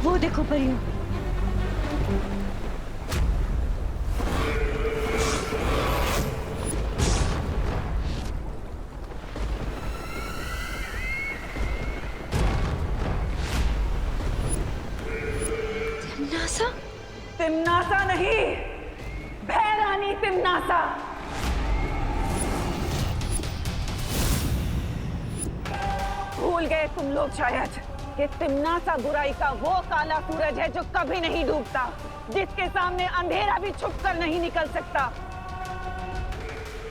वो देखो परियों। तिम्नासा? तिम्नासा नहीं, भैरानी तिम्नासा। भूल गए तुम लोग शायद कि तिम्नासा बुराई का वो काला सूरज है जो कभी नहीं डूबता, जिसके सामने अंधेरा भी छुप कर नहीं निकल सकता।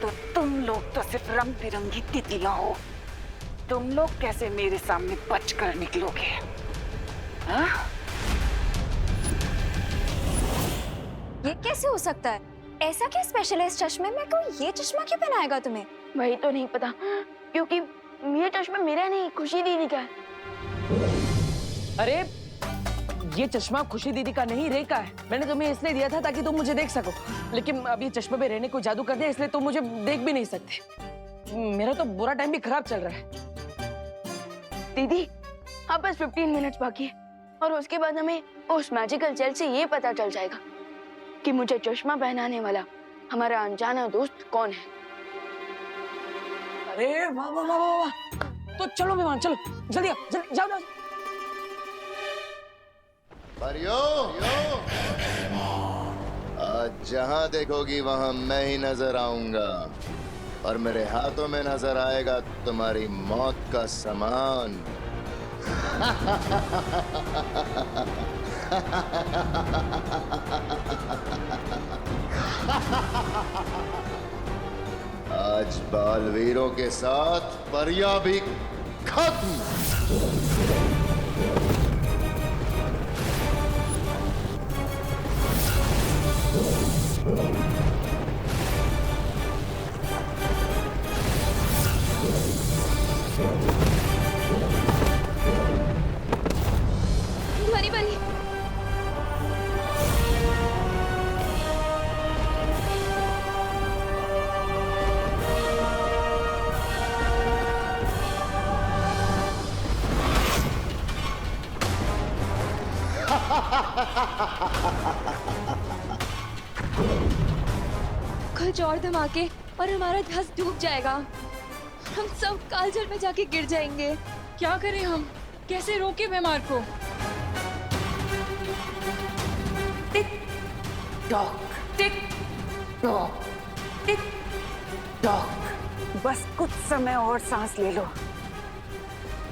तो तुम लोग तो सिर्फ रंग बिरंगी तितलियां हो। तुम लोग कैसे मेरे सामने बचकर निकलोगे? हाँ? ये कैसे हो सकता है? ऐसा क्या स्पेशल है इस चश्मे में? कोई ये चश्मा क्यों पहनाएगा तुम्हें? वही तो नहीं पता, क्योंकि ये चश्मा मेरा नहीं, खुशी दीदी का है। अरे ये चश्मा खुशी दीदी का नहीं, रे का है। मैंने तुम्हें इसलिए दिया था ताकि तुम मुझे देख सको, लेकिन अब ये चश्मे पे रहने को जादू कर दिया, इसलिए तुम मुझे देख भी नहीं सकते। मेरा तो बुरा टाइम भी खराब चल रहा है। दीदी अब बस 15 मिनट्स बाकी है और उसके बाद हमें उस मैजिकल जेल से ये पता चल जाएगा कि मुझे चश्मा पहनाने वाला हमारा अनजाना दोस्त कौन है। अरे वाह वाह वाह वाह वाह। तो चलो मेहमान, चलो जल्दी आओ, जल्दी जाओ जाओ। परियो, आज जहां देखोगी वहां मैं ही नजर आऊंगा और मेरे हाथों में नजर आएगा तुम्हारी मौत का सामान। आज बालवीरों के साथ परियां भी खत्म। बनी बनी। कुछ और धमाके और हमारा धस डूब जाएगा। हम सब कालजल में जाके गिर जाएंगे। क्या करें हम? कैसे रोके बीमार को? Tick tock, tick tock, tick tock. बस कुछ समय और सांस ले लो,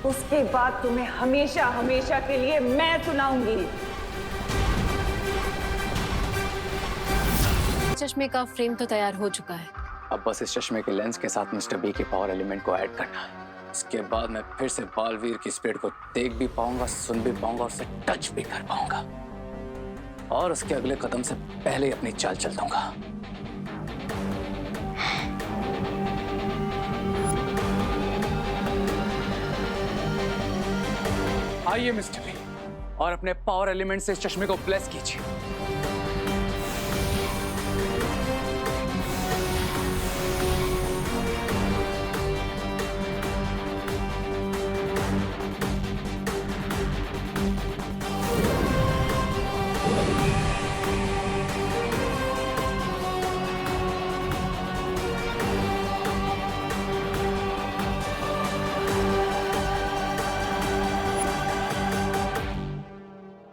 उसके बाद तुम्हें हमेशा हमेशा के लिए मैं सुनाऊंगी। चश्मे का फ्रेम तो तैयार हो चुका है। अब बस इस चश्मे के लेंस के साथ मिस्टर बी के पावर एलिमेंट को ऐड करना है। इसके बाद मैं फिर से बालवीर की स्पिरिट को देख भी पाऊंगा, सुन भी पाऊंगा और उसे टच भी कर पाऊंगा और उसके अगले कदम से पहले ही अपनी चाल चल दूंगा। आइए मिस्टर बी और अपने पावर एलिमेंट से इस चश्मे को ब्लेस कीजिए।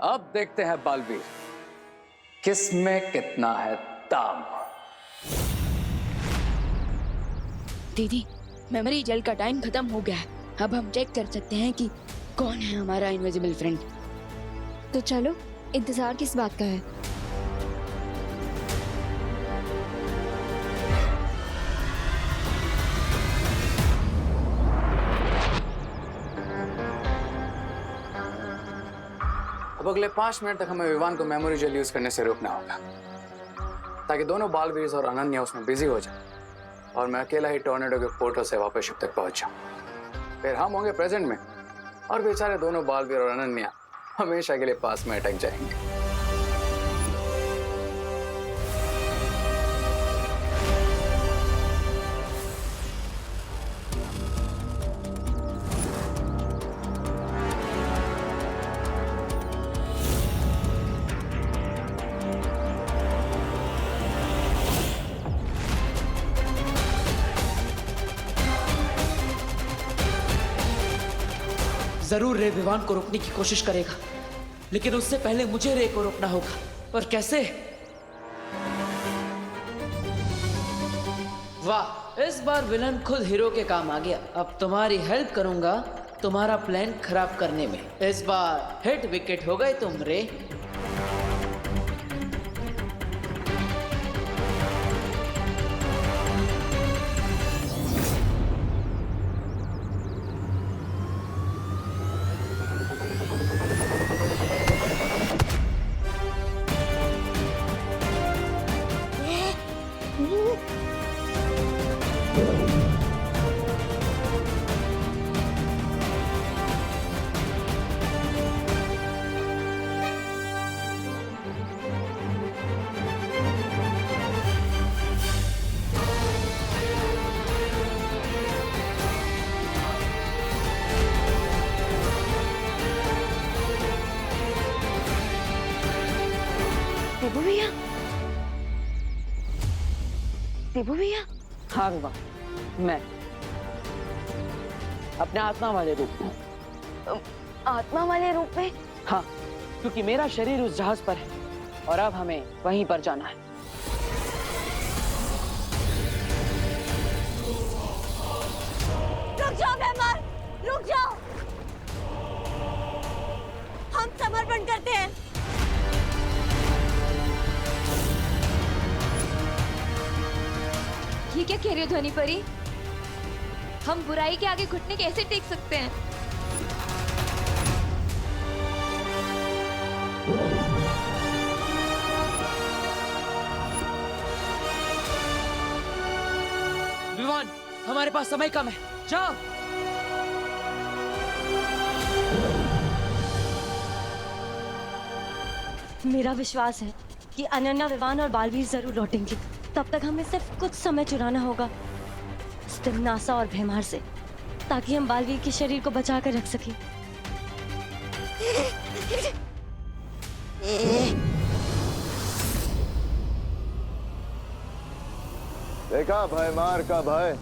अब देखते हैं बालवीर, किसमें कितना है दाम। दीदी मेमोरी जेल का टाइम खत्म हो गया है। अब हम चेक कर सकते हैं कि कौन है हमारा इनविजिबल फ्रेंड। तो चलो, इंतजार किस बात का है? अब अगले 5 मिनट तक हमें विवान को मेमोरी जेल यूज करने से रोकना होगा ताकि दोनों बालवीर और अनन्या उसमें बिजी हो जाए और मैं अकेला ही टॉर्नेडो के पोर्टल से वापस शिप तक पहुंच जाऊं। फिर हम होंगे प्रेजेंट में और बेचारे दोनों बालवीर और अनन्या हमेशा के लिए पास में अटक जाएंगे। जरूर रे विवान को रोकने की कोशिश करेगा, लेकिन उससे पहले मुझे रे को रोकना होगा। पर कैसे? वाह, इस बार विलन खुद हीरो के काम आ गया। अब तुम्हारी हेल्प करूंगा तुम्हारा प्लान खराब करने में। इस बार हिट विकेट हो गए तुम रे। देबू भैया, देबू भैया। हाँ विवान, मैं अपने आत्मा वाले रूप में। आत्मा वाले रूप में? हाँ, क्योंकि मेरा शरीर उस जहाज पर है और अब हमें वहीं पर जाना है। रुक जाओ मेहमान, रुक जाओ। हम समर्पण करते हैं। ये क्या कह रही हो ध्वनि परी? हम बुराई के आगे घुटने कैसे टेक सकते हैं? विवान, हमारे पास समय कम है, जाओ। मेरा विश्वास है कि अनन्या, विवान और बालवीर जरूर लौटेंगे। तब तक हमें सिर्फ कुछ समय चुराना होगा तिम्नासा और भैमार से, ताकि हम बालवीर के शरीर को बचा कर रख सकें। देखा भयमार का भय,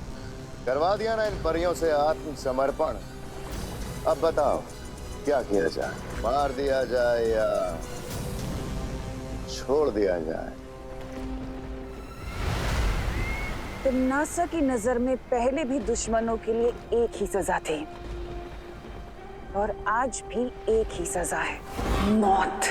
करवा दिया ना इन परियों से आत्मसमर्पण। अब बताओ क्या किया जाए, मार दिया जाए या छोड़ दिया जाए? तिम्नासा की नजर में पहले भी दुश्मनों के लिए एक ही सजा थी और आज भी एक ही सजा है, मौत।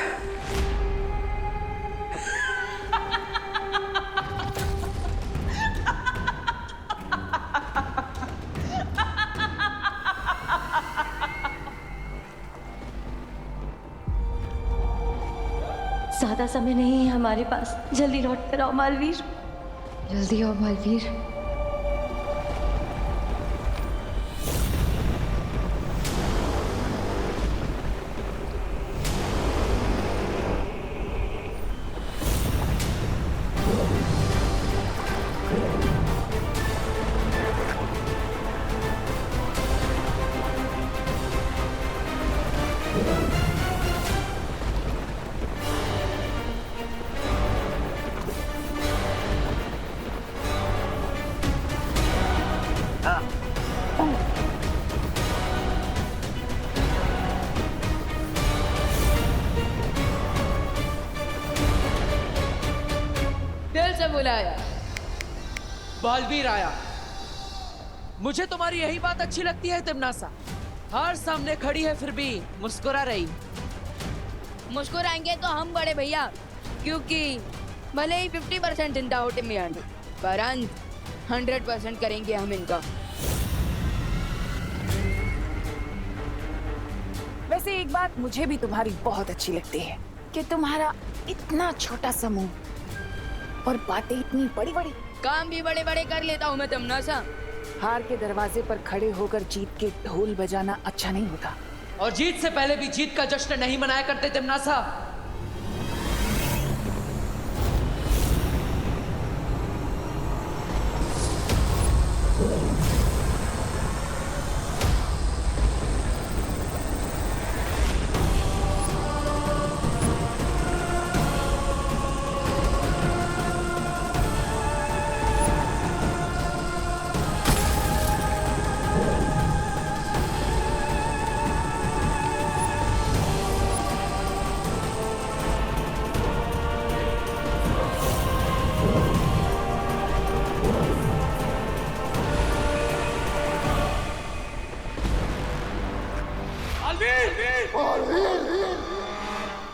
ज्यादा समय नहीं है हमारे पास, जल्दी लौट कर आओ मालवीर। जल्दी आओ बालवीर। दिल से बुलाया, बालवीर आया। मुझे तुम्हारी यही बात अच्छी लगती है तिम्नासा। हार सामने खड़ी है फिर भी मुस्कुरा रही। मुस्कुराएंगे तो हम बड़े भैया, क्योंकि भले ही 50% चिंता हो टिम्मी आंटी, पर अंत 100% करेंगे हम इनका। वैसे एक बात मुझे भी तुम्हारी बहुत अच्छी लगती है कि तुम्हारा इतना छोटा समूह और बातें इतनी बड़ी बड़ी। काम भी बड़े बड़े कर लेता हूँ मैं तिम्नासा। हार के दरवाजे पर खड़े होकर जीत के ढोल बजाना अच्छा नहीं होता। और जीत से पहले भी जीत का जश्न नहीं मनाया करते तिम्नासा।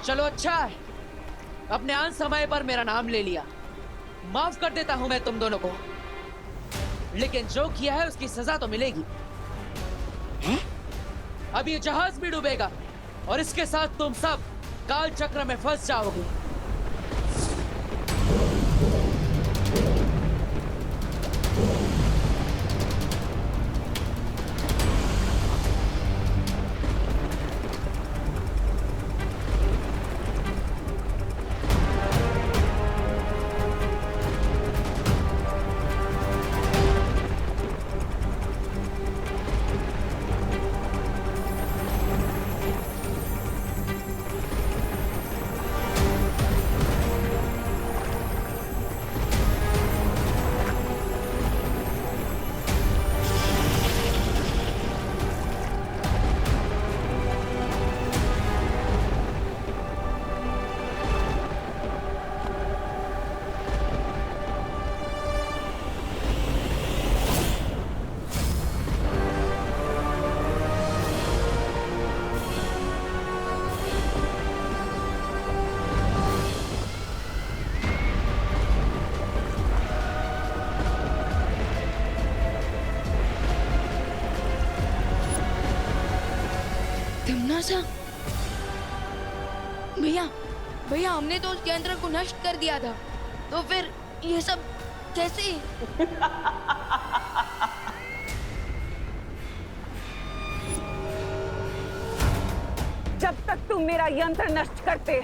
चलो अच्छा है, अपने आन समय पर मेरा नाम ले लिया। माफ कर देता हूं मैं तुम दोनों को, लेकिन जो किया है उसकी सजा तो मिलेगी। अब ये जहाज भी डूबेगा और इसके साथ तुम सब काल चक्र में फंस जाओगे। तिम्नासा, भैया भैया हमने तो उस यंत्र को नष्ट कर दिया था, तो फिर ये सब कैसे? जब तक तुम मेरा यंत्र नष्ट करते,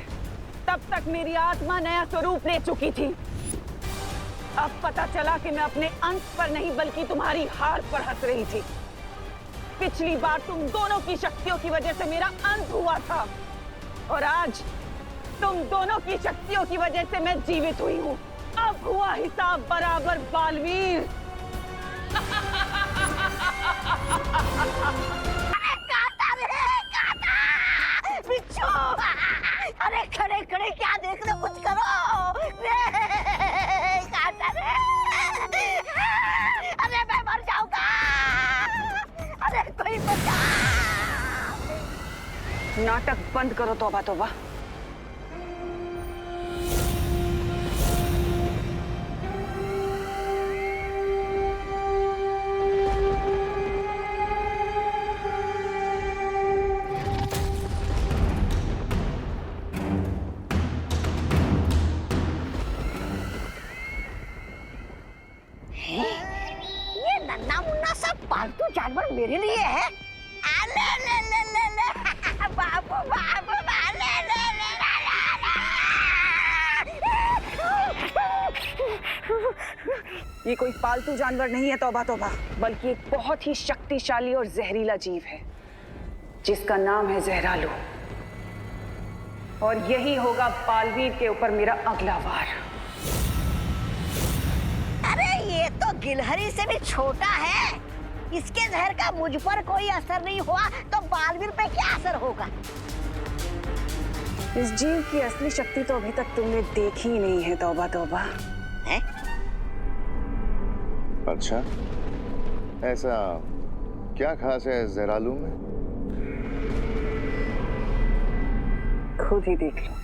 तब तक मेरी आत्मा नया स्वरूप ले चुकी थी। अब पता चला कि मैं अपने अंत पर नहीं बल्कि तुम्हारी हार पर हंस रही थी। पिछली बार तुम दोनों की शक्तियों की वजह से मेरा अंत हुआ था, और आज तुम दोनों की शक्तियों की वजह से मैं जीवित हुई हूँ। अब हुआ हिसाब बराबर बालवीर। बिच्छू, अरे खड़े खड़े क्या देख रहे हो, कुछ करो रे, काटा रे, अरे मैं मर जाऊंगा, अरे कोई बचा। नाटक बंद करो, तौबा तौबा। ये नन्ना मुन्ना सब पालतू जानवर मेरे लिए है। ले ले ले ले ले बाबू बाबू ले ले ले ये कोई पालतू जानवर नहीं है, तौबा तौबा, बल्कि एक बहुत ही शक्तिशाली और जहरीला जीव है जिसका नाम है जहरालू। और यही होगा बालवीर के ऊपर मेरा अगला वार। अरे ये तो गिलहरी से भी छोटा है, इसके जहर का मुझ पर कोई असर नहीं हुआ तो बालवीर पे क्या असर होगा? इस जीव की असली शक्ति तो अभी तक तुमने देखी ही नहीं है, तौबा तौबा। है? अच्छा, ऐसा क्या खास है जहरालू में? खुद ही देख लो।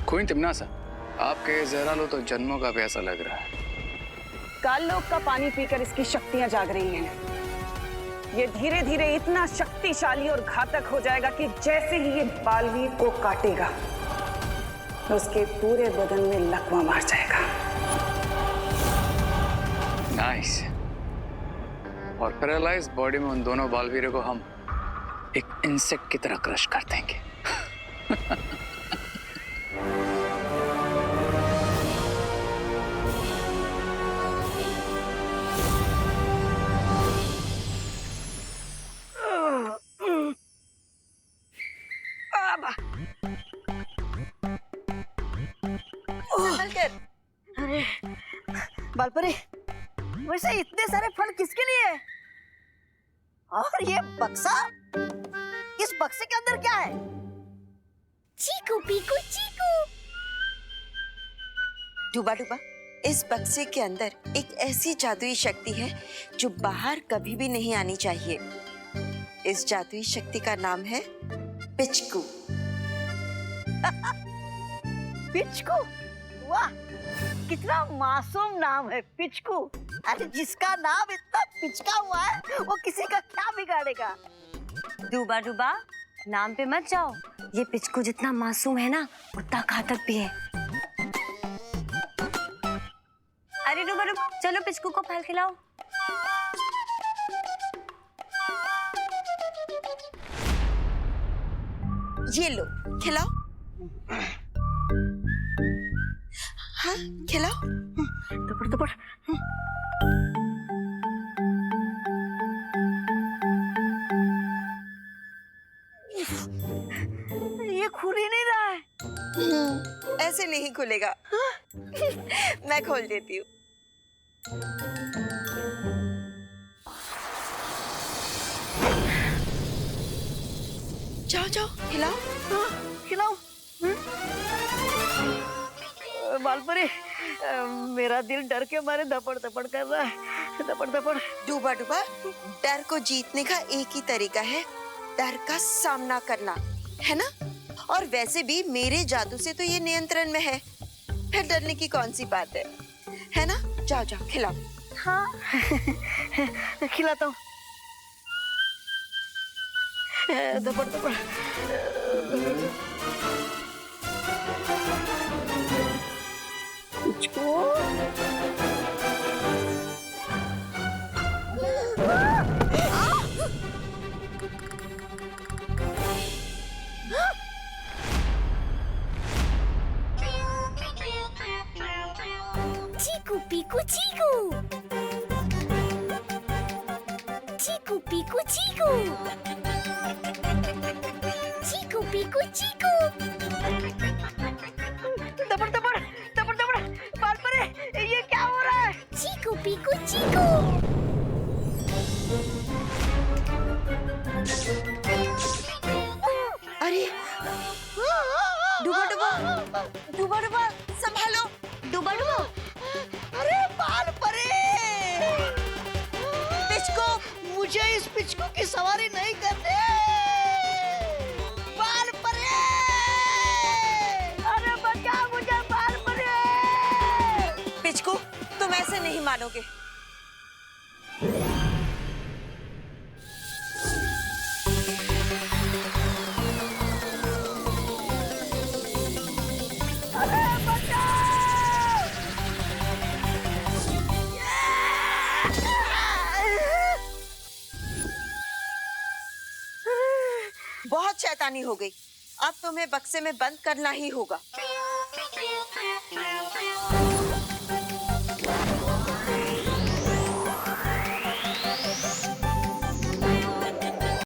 क्वीन तिम्नासा, आपके जहरालू तो जन्मों का प्यासा लग रहा है। काल लोक का पानी पीकर इसकी शक्तियां जाग रही हैं। ये धीरे धीरे इतना शक्तिशाली और घातक हो जाएगा कि जैसे ही ये बालवीर को काटेगा, उसके पूरे बदन में लकवा मार जाएगा। नाइस। और पैरालाइज्ड बॉडी में उन दोनों बालवीरों को हम एक इंसेक्ट की तरह क्रश कर देंगे। बालपरी, वैसे इतने सारे फल किसके लिए है? और ये बक्सा, इस बक्से के अंदर क्या है? चीकू पीकू चीकू। डूबा डूबा, इस बक्से के अंदर एक ऐसी जादुई शक्ति है जो बाहर कभी भी नहीं आनी चाहिए। इस जादुई शक्ति का नाम है पिचकू। पिचकू? वाह, कितना मासूम नाम है पिचकू। अरे जिसका नाम इतना पिचका हुआ है वो किसी का क्या बिगाड़ेगा। डूबा डूबा, नाम पे मत जाओ। ये पिचकू जितना मासूम है ना, उतना घातक भी है। अरे डूबा डूबा, चलो पिचकू को फल खिलाओ। ये लो, खिलाओ। हाँ, खिलाओ। दबड़ दबड़। ये खुल ही नहीं रहा है। ऐसे नहीं खुलेगा। मैं खोल देती हूँ। जाओ जाओ, खिलाओ। हाँ, खिलाओ। बालपरी, मेरा दिल डर के मारे धपड़ धपड़ कर रहा है, धपड़ धपड़। डूबा डूबा, डर को जीतने का एक ही तरीका है, डर का सामना करना, है ना? और वैसे भी मेरे जादू से तो ये नियंत्रण में है, फिर डरने की कौन सी बात है ना? जाओ जाओ, खिलाओ। हाँ, खिलाता हूँ। दबड़ दबड़। चीकू पीकू चीकू। चीकू पीकू चीकू। चीकू पीकू चीकू। दबड़ दबड़ दबड़ दबड़। बालपरी, ये क्या हो रहा है? चीकू पीकू चीकू। अरे डूबा डूबा, डूबा डूबा, संभालो। डूबा डूबा, अरे बालपरी, पिचकू, मुझे इस पिचकू की सवारी नहीं करनी। बालपरी, अरे बचा मुझे बालपरी। पिचकू, तुम ऐसे नहीं मानोगे। अरे बचा। बहुत शैतानी हो गई, अब तुम्हें बक्से में बंद करना ही होगा।